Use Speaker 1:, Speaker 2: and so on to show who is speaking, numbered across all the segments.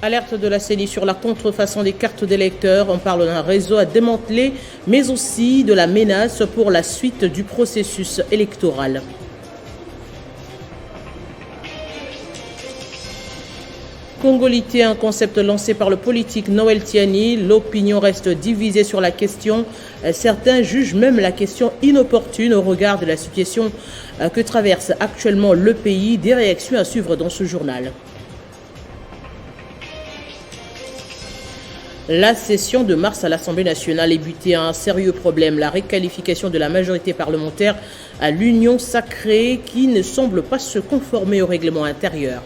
Speaker 1: Alerte de la CENI sur la contrefaçon des cartes d'électeurs. On parle d'un réseau à démanteler, mais aussi de la menace pour la suite du processus électoral. Congolité, un concept lancé par le politique Noël Tiani. L'opinion reste divisée sur la question. Certains jugent même la question inopportune au regard de la situation que traverse actuellement le pays. Des réactions à suivre dans ce journal. La session de mars à l'Assemblée nationale est butée à un sérieux problème, la requalification de la majorité parlementaire à l'union sacrée qui ne semble pas se conformer au règlement intérieur.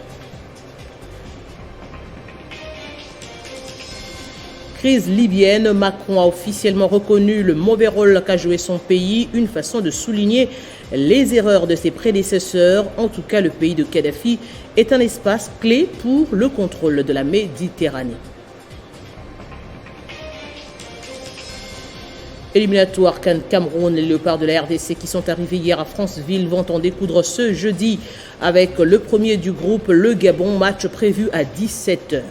Speaker 1: Crise libyenne, Macron a officiellement reconnu le mauvais rôle qu'a joué son pays, une façon de souligner les erreurs de ses prédécesseurs. En tout cas, le pays de Kadhafi est un espace clé pour le contrôle de la Méditerranée. Éliminatoire Cameroun, les léopards de la RDC qui sont arrivés hier à Franceville vont en découdre ce jeudi avec le premier du groupe, le Gabon, match prévu à 17h.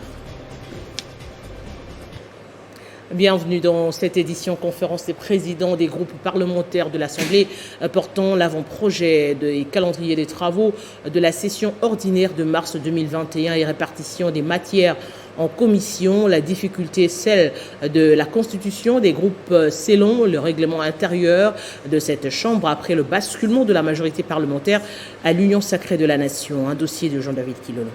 Speaker 1: Bienvenue dans cette édition conférence des présidents des groupes parlementaires de l'Assemblée portant l'avant-projet et calendrier des travaux de la session ordinaire de mars 2021 et répartition des matières en commission. La difficulté est celle de la constitution des groupes selon le règlement intérieur de cette Chambre après le basculement de la majorité parlementaire à l'Union sacrée de la Nation. Un dossier de Jean-David Kilono.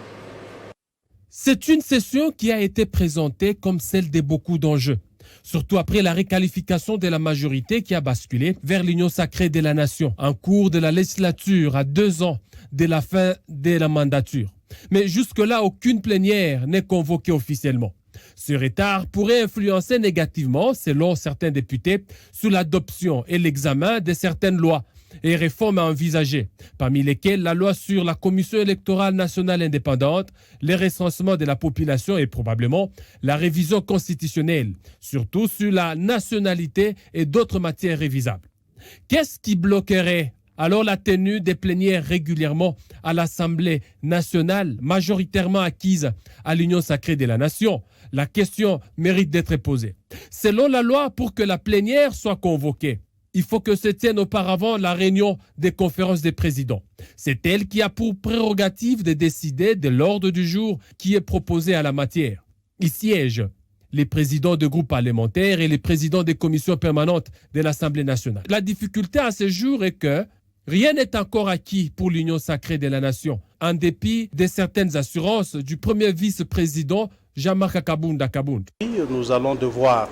Speaker 2: C'est une session qui a été présentée comme celle de beaucoup d'enjeux, surtout après la requalification de la majorité qui a basculé vers l'Union sacrée de la Nation en cours de la législature à 2 ans de la fin de la mandature. Mais jusque-là, aucune plénière n'est convoquée officiellement. Ce retard pourrait influencer négativement, selon certains députés, sur l'adoption et l'examen de certaines lois et réformes à envisager, parmi lesquelles la loi sur la Commission électorale nationale indépendante, le recensement de la population et probablement la révision constitutionnelle, surtout sur la nationalité et d'autres matières révisables. Qu'est-ce qui bloquerait alors la tenue des plénières régulièrement à l'Assemblée nationale, majoritairement acquise à l'Union sacrée de la Nation? La question mérite d'être posée. Selon la loi, pour que la plénière soit convoquée, il faut que se tienne auparavant la réunion des conférences des présidents. C'est elle qui a pour prérogative de décider de l'ordre du jour qui est proposé à la matière. Y siègent les présidents de groupes parlementaires et les présidents des commissions permanentes de l'Assemblée nationale. La difficulté à ce jour est que rien n'est encore acquis pour l'Union sacrée de la Nation, en dépit de certaines assurances du premier vice-président Jean-Marc Kabunda Kabund.
Speaker 3: Nous allons devoir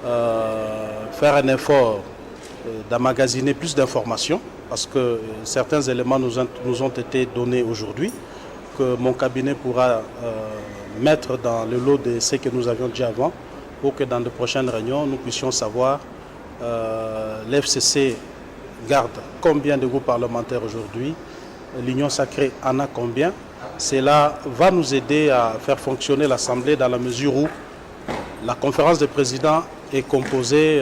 Speaker 3: faire un effort d'emmagasiner plus d'informations parce que certains éléments nous ont été donnés aujourd'hui que mon cabinet pourra mettre dans le lot de ce que nous avions dit avant pour que dans de prochaines réunions, nous puissions savoir l'FCC garde combien de groupes parlementaires aujourd'hui, l'Union sacrée en a combien. Cela va nous aider à faire fonctionner l'Assemblée dans la mesure où la conférence des présidents est composée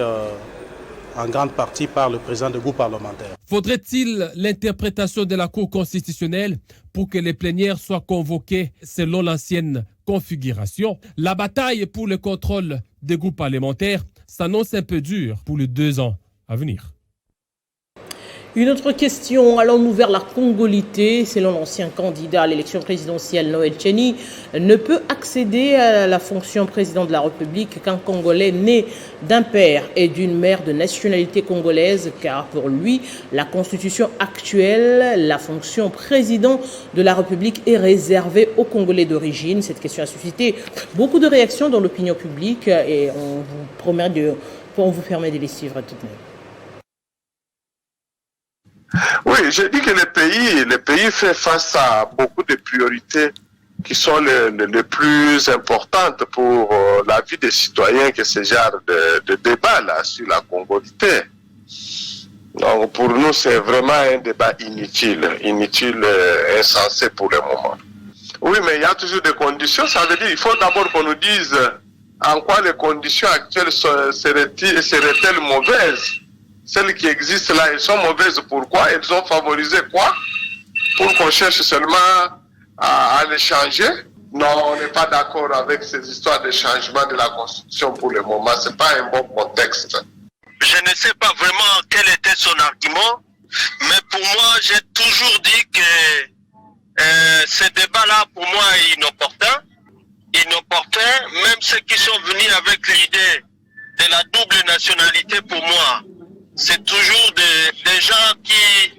Speaker 3: en grande partie par le président du groupe parlementaire.
Speaker 2: Faudrait-il l'interprétation de la Cour constitutionnelle pour que les plénières soient convoquées selon l'ancienne configuration? La bataille pour le contrôle des groupes parlementaires s'annonce un peu dure pour les 2 ans à venir.
Speaker 1: Une autre question, allons-nous vers la congolité? Selon l'ancien candidat à l'élection présidentielle Noël Tiani, ne peut accéder à la fonction président de la République qu'un Congolais né d'un père et d'une mère de nationalité congolaise, car pour lui, la constitution actuelle, la fonction président de la République est réservée aux Congolais d'origine. Cette question a suscité beaucoup de réactions dans l'opinion publique et on vous permet de les suivre tout de même.
Speaker 4: Oui, j'ai dit que le pays fait face à beaucoup de priorités qui sont les plus importantes pour la vie des citoyens que ce genre de débat là sur la congolité. Donc pour nous, c'est vraiment un débat inutile, insensé pour le moment. Oui, mais il y a toujours des conditions. Ça veut dire qu'il faut d'abord qu'on nous dise en quoi les conditions actuelles seraient-elles mauvaises. Celles qui existent là, elles sont mauvaises. Pourquoi? Elles ont favorisé quoi? Pour qu'on cherche seulement à les changer. Non, on n'est pas d'accord avec ces histoires de changement de la Constitution pour le moment. Ce n'est pas un bon contexte.
Speaker 5: Je ne sais pas vraiment quel était son argument, mais pour moi, j'ai toujours dit que ce débat-là, pour moi, est inopportun. Même ceux qui sont venus avec l'idée de la double nationalité, pour moi, c'est toujours des gens qui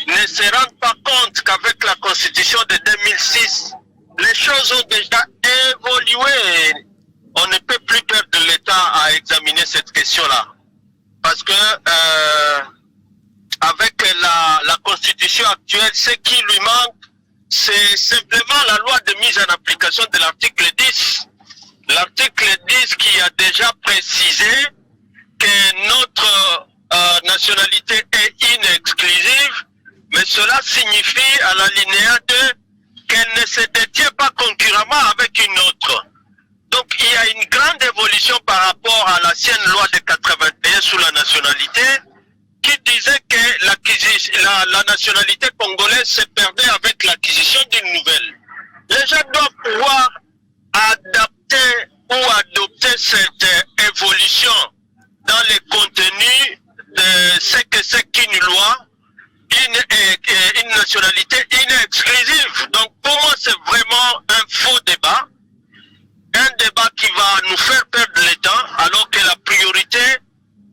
Speaker 5: ne se rendent pas compte qu'avec la Constitution de 2006, les choses ont déjà évolué. On ne peut plus perdre l'État à examiner cette question-là. Parce que avec la Constitution actuelle, ce qui lui manque, c'est simplement la loi de mise en application de l'article 10. L'article 10 qui a déjà précisé que notre nationalité est inexclusive, mais cela signifie à l'alinéa 2 qu'elle ne se détient pas concurremment avec une autre. Donc il y a une grande évolution par rapport à l'ancienne loi de 81 sur la nationalité qui disait que la nationalité congolaise se perdait avec l'acquisition d'une nouvelle. Les gens doivent pouvoir adapter ou adopter cette évolution dans les contenus de ce que c'est qu'une loi, une nationalité inexclusive. Donc pour moi c'est vraiment un faux débat. Un débat qui va nous faire perdre le temps, alors que la priorité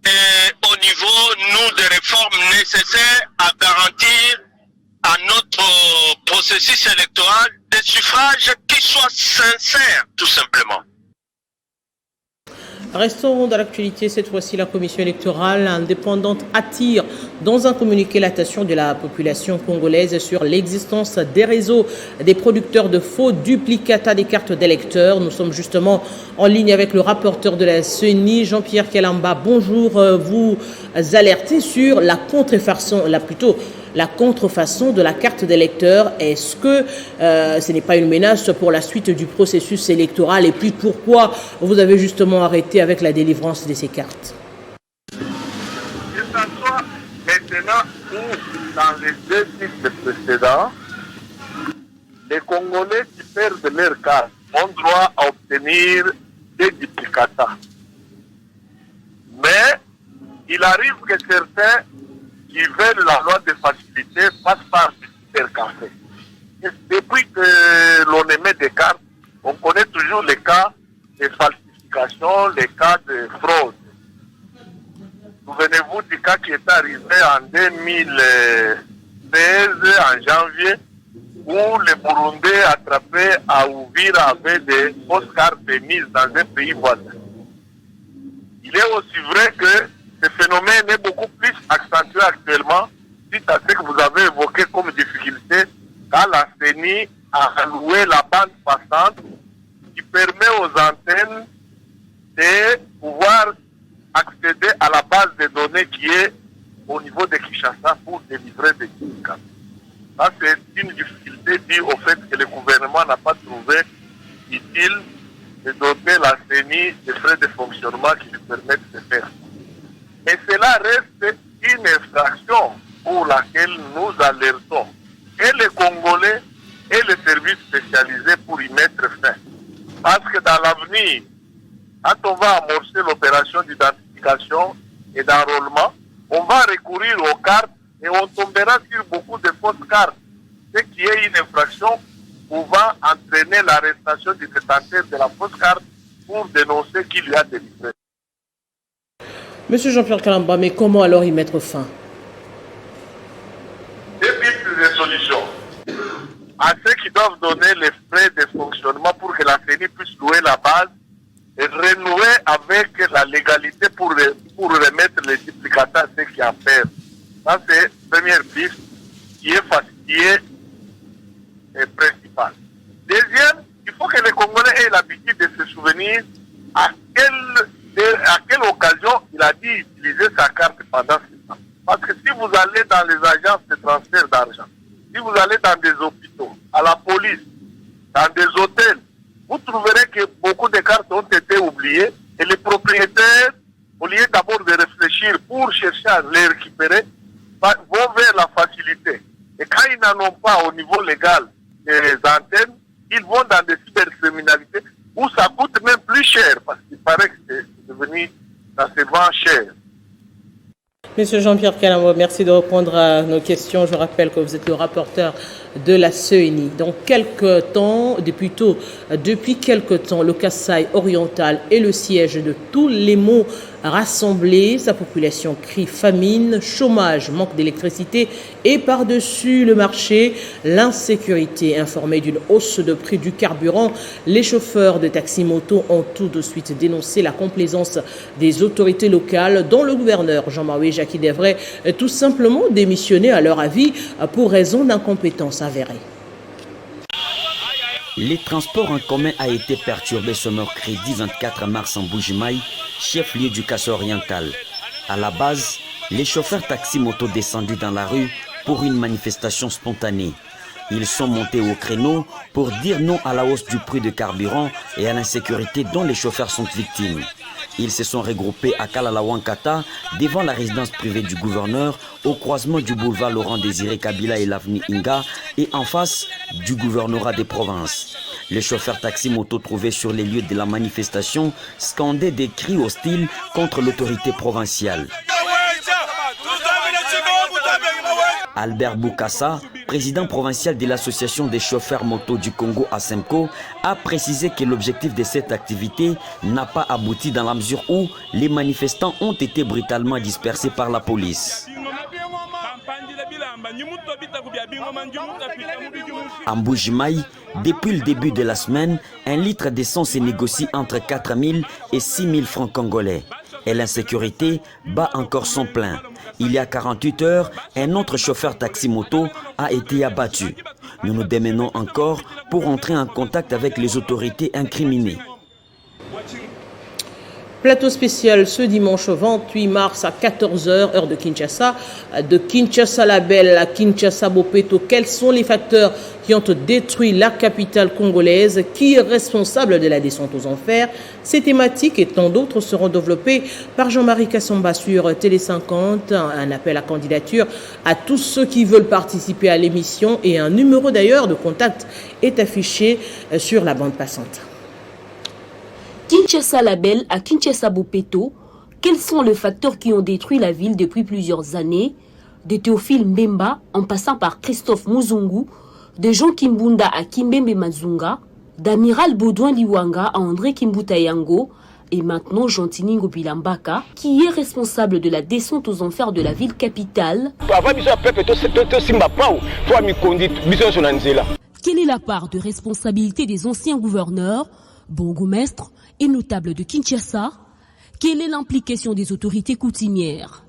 Speaker 5: est au niveau, nous, des réformes nécessaires à garantir à notre processus électoral des suffrages qui soient sincères, tout simplement.
Speaker 1: Restons dans l'actualité. Cette fois-ci, la commission électorale indépendante attire dans un communiqué l'attention de la population congolaise sur l'existence des réseaux des producteurs de faux duplicata des cartes d'électeurs. Nous sommes justement en ligne avec le rapporteur de la CENI, Jean-Pierre Kalamba. Bonjour, vous alertez sur la contrefaçon, la contrefaçon de la carte d'électeur. Est-ce que ce n'est pas une menace pour la suite du processus électoral? Et puis pourquoi vous avez justement arrêté avec la délivrance de ces cartes?
Speaker 4: Que ce soit maintenant ou dans les deux cycles précédents, les Congolais qui perdent leur carte ont droit à obtenir des duplicata. Mais il arrive que certains qui veulent la loi de facilité passent par du supercafé. Depuis que l'on émet des cartes, on connaît toujours les cas de falsification, les cas de fraude. Souvenez-vous du cas qui est arrivé en 2016, en janvier, où les Burundais attrapés à Uvira avaient des fausses cartes émises dans un pays voisin. Il est aussi vrai que ce phénomène est beaucoup plus accentué actuellement suite à ce que vous avez évoqué comme difficulté quand la CENI a alloué la bande passante qui permet aux antennes de pouvoir accéder à la base de données qui est au niveau de Kinshasa pour délivrer des duplicats. Ça, c'est une difficulté due au fait que le gouvernement n'a pas trouvé utile de doter la CENI de frais de fonctionnement qui lui permettent de faire. Et cela reste une infraction pour laquelle nous alertons et les Congolais et les services spécialisés pour y mettre fin. Parce que dans l'avenir, quand on va amorcer l'opération d'identification et d'enrôlement, on va recourir aux cartes et on tombera sur beaucoup de fausses cartes, ce qui est une infraction pouvant entraîner l'arrestation du détenteur de la fausse carte pour dénoncer qu'il lui a délivré.
Speaker 1: Monsieur Jean-Pierre Kalamba, mais comment alors y mettre fin?
Speaker 4: Des pistes de solutions à ceux qui doivent donner les frais de fonctionnement pour que la CENI puisse louer la base et renouer avec la légalité pour remettre les duplicata à ceux qui en perdent. Ça, c'est la première piste qui est principale. Deuxième, il faut que les Congolais aient l'habitude de se souvenir à quelle occasion il a dit utiliser sa carte pendant ce temps. Parce que si vous allez dans les agences de transfert d'argent, si vous allez dans des hôpitaux, à la police, dans des hôtels, vous trouverez que beaucoup de cartes ont été oubliées et les propriétaires, au lieu d'abord de réfléchir pour chercher à les récupérer, vont vers la facilité. Et quand ils n'en ont pas au niveau légal des antennes,
Speaker 5: ils vont dans des cybercriminalités où ça coûte même plus cher, parce qu'il paraît que c'est devenu, ça se vend cher.
Speaker 1: Monsieur Jean-Pierre Calamo, merci de répondre à nos questions. Je rappelle que vous êtes le rapporteur de la CENI. Depuis quelque temps, le Kasaï oriental est le siège de tous les maux rassemblés. Sa population crie famine, chômage, manque d'électricité et par-dessus le marché, l'insécurité. Informés d'une hausse de prix du carburant, les chauffeurs de taxi-moto ont tout de suite dénoncé la complaisance des autorités locales, dont le gouverneur Jean-Marie Jacques devrait tout simplement démissionner à leur avis pour raison d'incompétence avérée.
Speaker 6: Les transports en commun a été perturbé ce mercredi 24 mars en Mbuji-Mayi, chef-lieu du Kasaï oriental. À la base, les chauffeurs taxi-moto descendus dans la rue pour une manifestation spontanée. Ils sont montés au créneau pour dire non à la hausse du prix de carburant et à l'insécurité dont les chauffeurs sont victimes. Ils se sont regroupés à Kalalawankata devant la résidence privée du gouverneur au croisement du boulevard Laurent-Désiré Kabila et l'avenue Inga et en face du gouvernorat des provinces. Les chauffeurs taxi-moto trouvés sur les lieux de la manifestation scandaient des cris hostiles contre l'autorité provinciale. Albert Boukassa, président provincial de l'association des chauffeurs moto du Congo ASEMCO, a précisé que l'objectif de cette activité n'a pas abouti dans la mesure où les manifestants ont été brutalement dispersés par la police. En Mbuji-Mayi, depuis le début de la semaine, un litre d'essence se négocie entre 4 000 et 6 000 francs congolais. Et l'insécurité bat encore son plein. Il y a 48 heures, un autre chauffeur taxi-moto a été abattu. Nous nous démenons encore pour entrer en contact avec les autorités incriminées.
Speaker 1: Plateau spécial ce dimanche 28 mars à 14h, heure de Kinshasa. De Kinshasa la Belle à Kinshasa Bopeto, quels sont les facteurs qui ont détruit la capitale congolaise? Qui est responsable de la descente aux enfers? Ces thématiques et tant d'autres seront développées par Jean-Marie Kassamba sur Télé 50. Un appel à candidature à tous ceux qui veulent participer à l'émission et un numéro d'ailleurs de contact est affiché sur la bande passante.
Speaker 7: Kinshasa la Belle à Kinshasa Bopeto, quels sont les facteurs qui ont détruit la ville depuis plusieurs années? De Théophile Mbemba en passant par Christophe Muzungu, de Jean Kimbunda à Kimbembe Mazunga, d'Amiral Baudouin Liwanga à André Kimbuta Yango et maintenant Jean-Tiningo Bilambaka, qui est responsable de la descente aux enfers de la ville capitale. Quelle est la part de responsabilité des anciens gouverneurs, bourgmestres et notables de Kinshasa? Quelle est l'implication des autorités coutumières?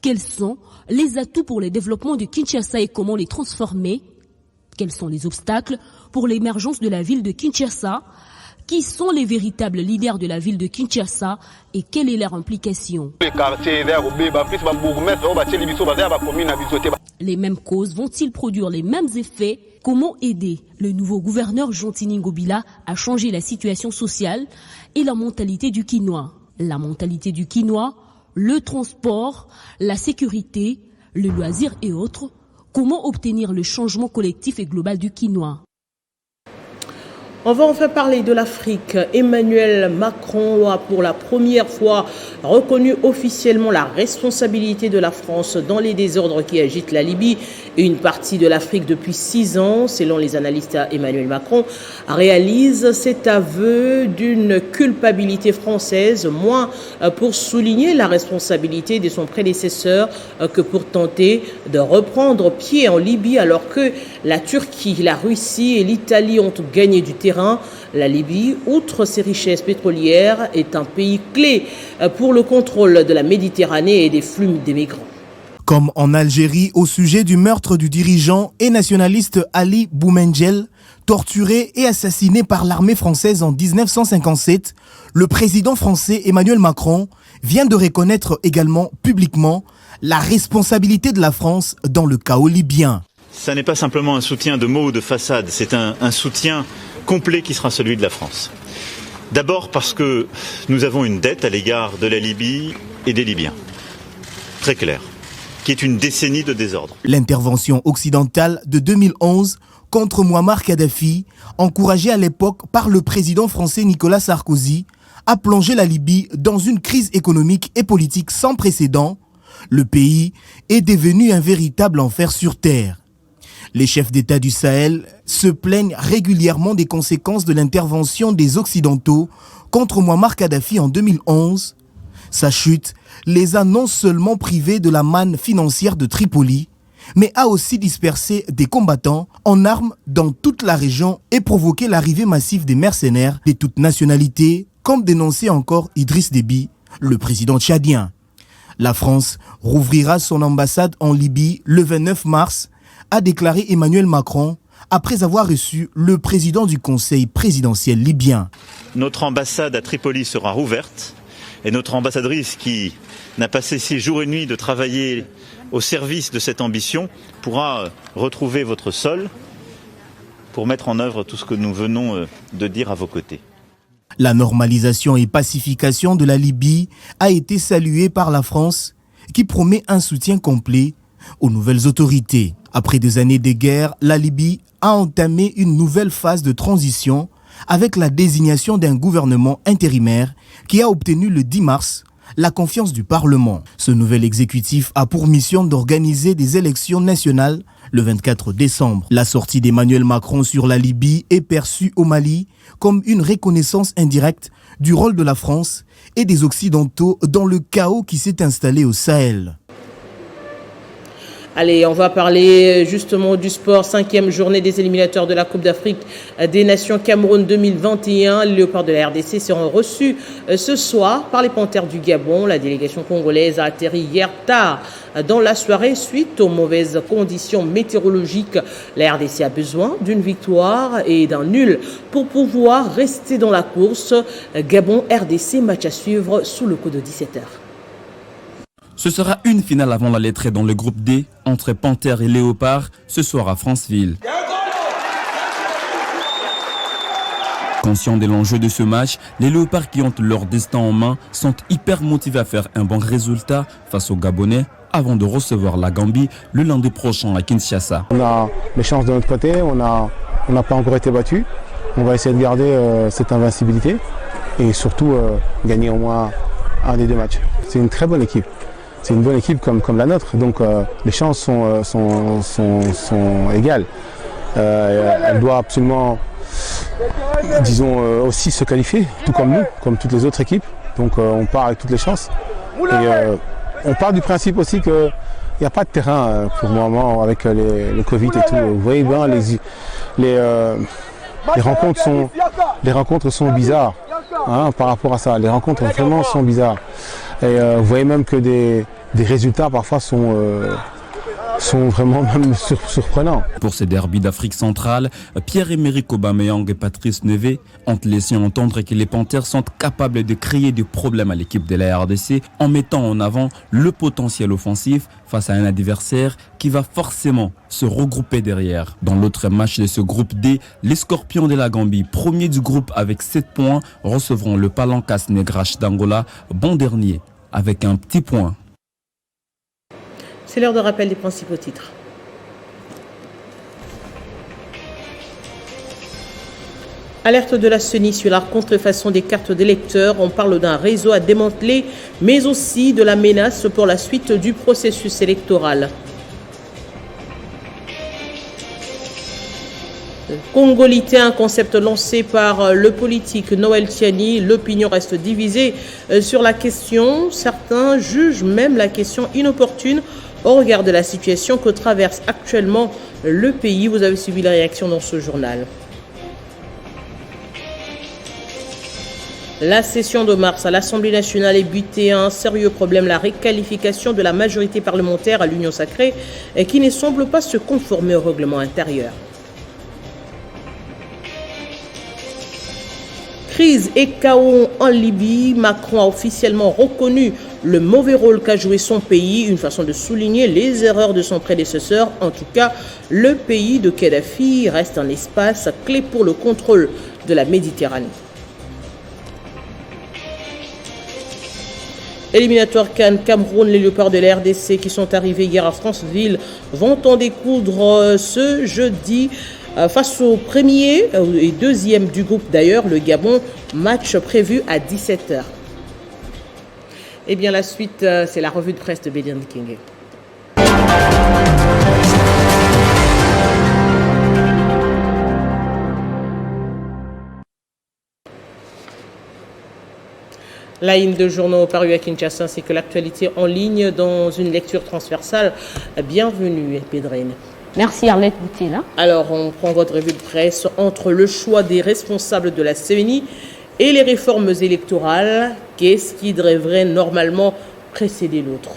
Speaker 7: Quels sont les atouts pour le développement de Kinshasa et comment les transformer? Quels sont les obstacles pour l'émergence de la ville de Kinshasa? Qui sont les véritables leaders de la ville de Kinshasa et quelle est leur implication? Les mêmes causes vont-ils produire les mêmes effets? Comment aider le nouveau gouverneur Jean-Tiningo Bila à changer la situation sociale et la mentalité du Kinois? La mentalité du Kinois, le transport, la sécurité, le loisir et autres. Comment obtenir le changement collectif et global du Kinois?
Speaker 1: On va enfin parler de l'Afrique. Emmanuel Macron a pour la première fois reconnu officiellement la responsabilité de la France dans les désordres qui agitent la Libye et une partie de l'Afrique depuis 6 ans. Selon les analystes, Emmanuel Macron réalise cet aveu d'une culpabilité française, moins pour souligner la responsabilité de son prédécesseur que pour tenter de reprendre pied en Libye alors que la Turquie, la Russie et l'Italie ont gagné du terrain. La Libye, outre ses richesses pétrolières, est un pays clé pour le contrôle de la Méditerranée et des flux des migrants.
Speaker 8: Comme en Algérie au sujet du meurtre du dirigeant et nationaliste Ali Boumendjel, torturé et assassiné par l'armée française en 1957, le président français Emmanuel Macron vient de reconnaître également publiquement la responsabilité de la France dans le chaos libyen.
Speaker 9: Ça n'est pas simplement un soutien de mots ou de façade, c'est un soutien complet qui sera celui de la France. D'abord parce que nous avons une dette à l'égard de la Libye et des Libyens. Très clair. qui est une décennie de désordre.
Speaker 8: L'intervention occidentale de 2011 contre Mouammar Kadhafi, encouragée à l'époque par le président français Nicolas Sarkozy, a plongé la Libye dans une crise économique et politique sans précédent. Le pays est devenu un véritable enfer sur terre. Les chefs d'État du Sahel se plaignent régulièrement des conséquences de l'intervention des Occidentaux contre Mouammar Kadhafi en 2011. Sa chute les a non seulement privés de la manne financière de Tripoli, mais a aussi dispersé des combattants en armes dans toute la région et provoqué l'arrivée massive des mercenaires de toutes nationalités, comme dénonçait encore Idriss Déby, le président tchadien. La France rouvrira son ambassade en Libye le 29 mars, a déclaré Emmanuel Macron, après avoir reçu le président du Conseil présidentiel libyen.
Speaker 9: Notre ambassade à Tripoli sera rouverte et notre ambassadrice, qui n'a pas cessé jour et nuit de travailler au service de cette ambition, pourra retrouver votre sol pour mettre en œuvre tout ce que nous venons de dire à vos côtés.
Speaker 8: La normalisation et pacification de la Libye a été saluée par la France, qui promet un soutien complet aux nouvelles autorités. Après des années de guerre, la Libye a entamé une nouvelle phase de transition avec la désignation d'un gouvernement intérimaire qui a obtenu le 10 mars la confiance du Parlement. Ce nouvel exécutif a pour mission d'organiser des élections nationales le 24 décembre. La sortie d'Emmanuel Macron sur la Libye est perçue au Mali comme une reconnaissance indirecte du rôle de la France et des Occidentaux dans le chaos qui s'est installé au Sahel.
Speaker 1: Allez, on va parler justement du sport. 5e journée des éliminateurs de la Coupe d'Afrique des Nations Cameroun 2021. Les Léopards de la RDC seront reçus ce soir par les Panthères du Gabon. La délégation congolaise a atterri hier tard dans la soirée suite aux mauvaises conditions météorologiques. La RDC a besoin d'une victoire et d'un nul pour pouvoir rester dans la course. Gabon-RDC, match à suivre sous le coup de 17h.
Speaker 10: Ce sera une finale avant la lettrée dans le groupe D entre Panthères et Léopards ce soir à Franceville. Conscients de l'enjeu de ce match, les Léopards qui ont leur destin en main sont hyper motivés à faire un bon résultat face aux Gabonais avant de recevoir la Gambie le lundi prochain à Kinshasa.
Speaker 11: On a les chances de notre côté, on n'a pas encore été battus. On va essayer de garder cette invincibilité et surtout gagner au moins un des deux matchs. C'est une très bonne équipe. C'est une bonne équipe comme la nôtre, donc les chances sont égales. Elle doit absolument, disons, aussi se qualifier, tout comme nous, comme toutes les autres équipes. Donc on part avec toutes les chances. Et on part du principe aussi qu'il n'y a pas de terrain pour le moment avec le Covid et tout. Vous voyez bien, les rencontres sont bizarres par rapport à ça. Les rencontres vraiment sont bizarres. Et vous voyez même que des résultats parfois sont vraiment même surprenants.
Speaker 10: Pour ces derbys d'Afrique centrale, Pierre-Emerick Aubameyang et Patrice Nevé ont laissé entendre que les Panthères sont capables de créer des problèmes à l'équipe de la RDC en mettant en avant le potentiel offensif face à un adversaire qui va forcément se regrouper derrière. Dans l'autre match de ce groupe D, les Scorpions de la Gambie, premiers du groupe avec 7 points, recevront le Palancas Negrache d'Angola, bon dernier, avec un petit point.
Speaker 1: C'est l'heure de rappel des principaux titres. Alerte de la CENI sur la contrefaçon des cartes d'électeurs. On parle d'un réseau à démanteler, mais aussi de la menace pour la suite du processus électoral. Congolité, un concept lancé par le politique Noël Tiani. L'opinion reste divisée sur la question. Certains jugent même la question inopportune au regard de la situation que traverse actuellement le pays. Vous avez suivi la réaction dans ce journal. La session de mars à l'Assemblée nationale est butée à un sérieux problème, la requalification de la majorité parlementaire à l'Union sacrée qui ne semble pas se conformer au règlement intérieur. Crise et chaos en Libye, Macron a officiellement reconnu le mauvais rôle qu'a joué son pays, une façon de souligner les erreurs de son prédécesseur. En tout cas, le pays de Kadhafi reste un espace clé pour le contrôle de la Méditerranée. éliminatoire CAN Cameroun, les Léopards de la RDC qui sont arrivés hier à Franceville vont en découdre ce jeudi face au premier et deuxième du groupe d'ailleurs, le Gabon, match prévu à 17h. Et bien la suite, c'est la revue de presse de Bédine King. La ligne de journaux parus à Kinshasa, c'est que l'actualité en ligne dans une lecture transversale. Bienvenue, Pédrine.
Speaker 12: Merci Arlette Boutella.
Speaker 1: Alors, on prend votre revue de presse entre le choix des responsables de la CENI et les réformes électorales. Qu'est-ce qui devrait normalement précéder l'autre?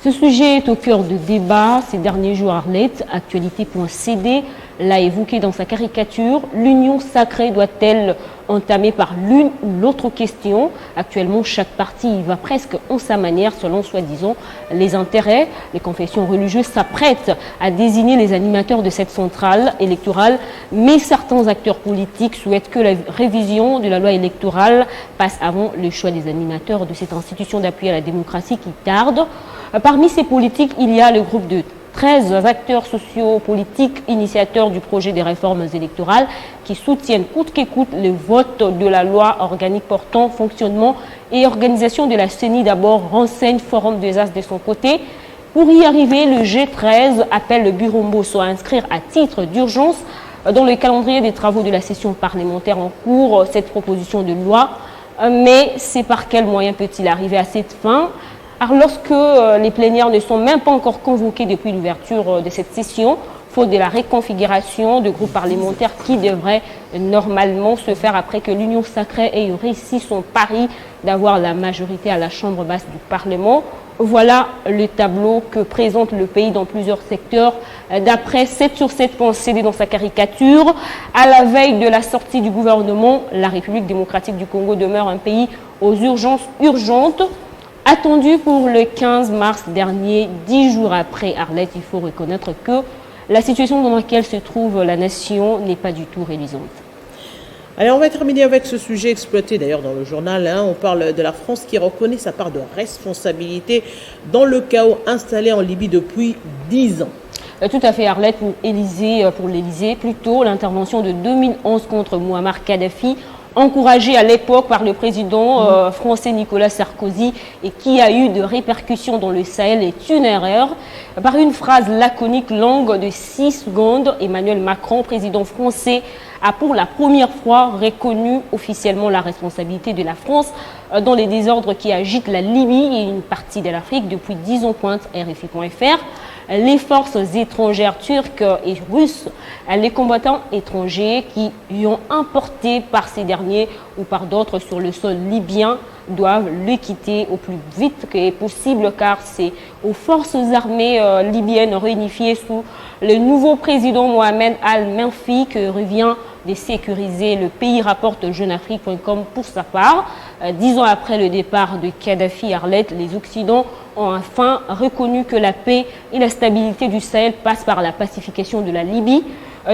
Speaker 12: Ce sujet est au cœur de débat ces derniers jours. Arlette, actualité.cd l'a évoqué dans sa caricature. L'union sacrée doit-elle entamer par l'une ou l'autre question? Actuellement, chaque parti y va presque en sa manière selon soi-disant les intérêts. Les confessions religieuses s'apprêtent à désigner les animateurs de cette centrale électorale, mais certains acteurs politiques souhaitent que la révision de la loi électorale passe avant le choix des animateurs de cette institution d'appui à la démocratie qui tarde. Parmi ces politiques, il y a le groupe de 13 acteurs sociopolitiques initiateurs du projet des réformes électorales qui soutiennent coûte que coûte le vote de la loi organique portant fonctionnement et organisation de la CENI. D'abord, renseigne Forum des As de son côté. Pour y arriver, le G13 appelle le bureau Mbosso à inscrire à titre d'urgence dans le calendrier des travaux de la session parlementaire en cours cette proposition de loi. Mais c'est par quels moyens peut-il arriver à cette fin? Alors, lorsque les plénières ne sont même pas encore convoquées depuis l'ouverture de cette session, faute de la réconfiguration de groupes parlementaires qui devrait normalement se faire après que l'Union sacrée ait réussi son pari d'avoir la majorité à la Chambre basse du Parlement. Voilà le tableau que présente le pays dans plusieurs secteurs. D'après 7sur7.cd dans sa caricature, à la veille de la sortie du gouvernement, la République démocratique du Congo demeure un pays aux urgences urgentes. Attendu pour le 15 mars dernier, 10 jours après Arlette, il faut reconnaître que la situation dans laquelle se trouve la nation n'est pas du tout réalisante.
Speaker 1: Allez, on va terminer avec ce sujet exploité d'ailleurs dans le journal. On parle de la France qui reconnaît sa part de responsabilité dans le chaos installé en Libye depuis 10 ans.
Speaker 12: Tout à fait, Arlette, pour l'Élysée, plutôt l'intervention de 2011 contre Mouammar Kadhafi, encouragé à l'époque par le président français Nicolas Sarkozy et qui a eu de répercussions dans le Sahel est une erreur. Par une phrase laconique longue de 6 secondes, Emmanuel Macron, président français, a pour la première fois reconnu officiellement la responsabilité de la France dans les désordres qui agitent la Libye et une partie de l'Afrique depuis 10 ans, pointe RFI.fr. Les forces étrangères turques et russes, les combattants étrangers qui y ont importé par ces derniers ou par d'autres sur le sol libyen doivent le quitter au plus vite que possible car c'est aux forces armées libyennes réunifiées sous le nouveau président Mohamed Al-Menfi que revient de sécuriser le pays, rapporte Jeunafrique.com pour sa part. 10 ans après le départ de Kadhafi, Arlette, les Occidents ont enfin reconnu que la paix et la stabilité du Sahel passent par la pacification de la Libye.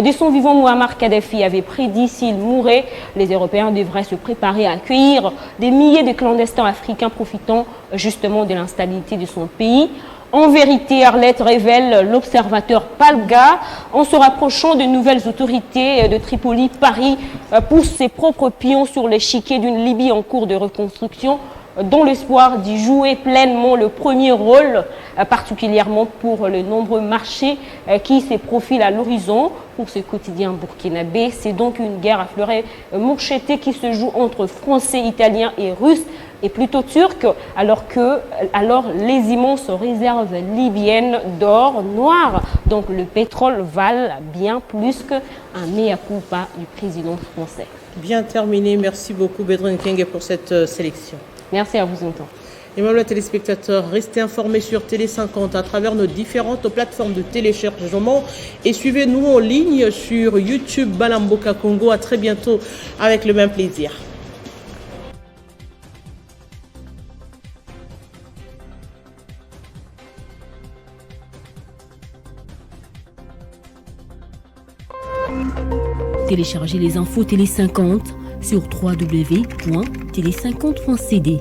Speaker 12: De son vivant, Mouammar Kadhafi avait prédit s'il mourait, les Européens devraient se préparer à accueillir des milliers de clandestins africains profitant justement de l'instabilité de son pays. En vérité, Arlette, révèle l'observateur Palga, en se rapprochant de nouvelles autorités de Tripoli, Paris pousse ses propres pions sur l'échiquier d'une Libye en cours de reconstruction, dans l'espoir d'y jouer pleinement le premier rôle, particulièrement pour le nombreux marchés qui se profilent à l'horizon. Pour ce quotidien burkinabé, c'est donc une guerre à fleuret mouchetée qui se joue entre Français, Italiens et Russes, et plutôt Turcs, alors les immenses réserves libyennes d'or noir, donc le pétrole, valent bien plus qu'un mea culpa du président français.
Speaker 1: Bien terminé, merci beaucoup Bédrine King pour cette sélection.
Speaker 12: Merci à vous entendre.
Speaker 1: Et même les téléspectateurs, restez informés sur Télé 50 à travers nos différentes plateformes de téléchargement et suivez-nous en ligne sur YouTube Balamboka Congo. À très bientôt avec le même plaisir.
Speaker 7: Téléchargez les infos Télé 50 sur www.télé50.cd.